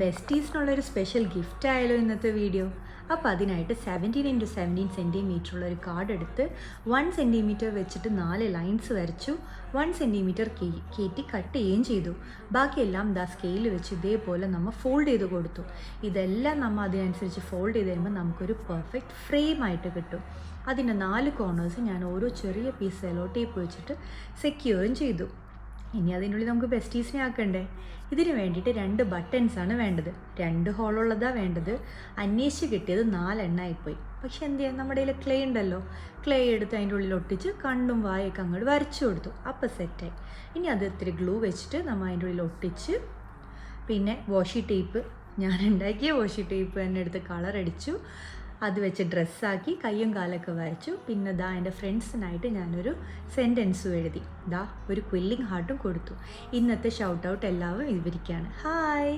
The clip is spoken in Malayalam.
ബെസ്റ്റീസിനുള്ളൊരു സ്പെഷ്യൽ ഗിഫ്റ്റ് ആയാലോ ഇന്നത്തെ വീഡിയോ. അപ്പോൾ അതിനായിട്ട് 17x17 ഉള്ള ഒരു കാർഡ് എടുത്ത് 1 സെൻറ്റിമീറ്റർ വെച്ചിട്ട് 4 ലൈൻസ് വരച്ചു. 1 സെൻറ്റിമീറ്റർ കയറ്റി കട്ട് ചെയ്യുകയും ചെയ്തു. ബാക്കിയെല്ലാം സ്കെയിൽ വെച്ച് ഇതേപോലെ നമ്മൾ ഫോൾഡ് ചെയ്ത് കൊടുത്തു. ഇതെല്ലാം നമ്മൾ അതിനനുസരിച്ച് ഫോൾഡ് ചെയ്ത് തരുമ്പോൾ നമുക്കൊരു പെർഫെക്റ്റ് ഫ്രെയിം ആയിട്ട് കിട്ടും. അതിൻ്റെ 4 കോർണേഴ്സ് ഞാൻ ഓരോ ചെറിയ പീസ് സെല്ലോ ടേപ്പ് വെച്ചിട്ട് സെക്യൂറും ചെയ്തു. ഇനി അതിനുള്ളിൽ നമുക്ക് ബെസ്റ്റീസിനെ ആക്കണ്ടേ. ഇതിന് വേണ്ടിയിട്ട് 2 ബട്ടൺസാണ് വേണ്ടത്. 2 ഹോളുള്ളതാണ് വേണ്ടത്. അന്വേഷിച്ച് കിട്ടിയത് 4 എണ്ണമായിപ്പോയി. പക്ഷെ എന്ത് ചെയ്യാം, നമ്മുടെ കയ്യിൽ ക്ലേ ഉണ്ടല്ലോ. ക്ലേ എടുത്ത് അതിൻ്റെ ഉള്ളിൽ ഒട്ടിച്ച് കണ്ണും വായൊക്കെ അങ്ങോട്ട് വരച്ചു കൊടുത്തു. അപ്പോൾ സെറ്റായി. ഇനി അത് ഇത്തിരി ഗ്ലൂ വെച്ചിട്ട് നമ്മൾ അതിൻ്റെ ഉള്ളിൽ ഒട്ടിച്ച്, പിന്നെ വാഷി ടേപ്പ്, ഞാൻ ഉണ്ടാക്കിയ വാഷി ടേപ്പ് തന്നെ എടുത്ത് കളർ അടിച്ചു. അത് വെച്ച് ഡ്രസ്സാക്കി കയ്യും കാലൊക്കെ വരച്ചു. പിന്നെ എൻ്റെ ഫ്രണ്ട്സിനായിട്ട് ഞാനൊരു സെൻറ്റൻസും എഴുതി. ഒരു ക്വില്ലിംഗ് ഹാർട്ടും കൊടുത്തു. ഇന്നത്തെ ഷൗട്ട് ഔട്ട് എല്ലാവരും ഇവരിക്കാണ്. ഹായ്.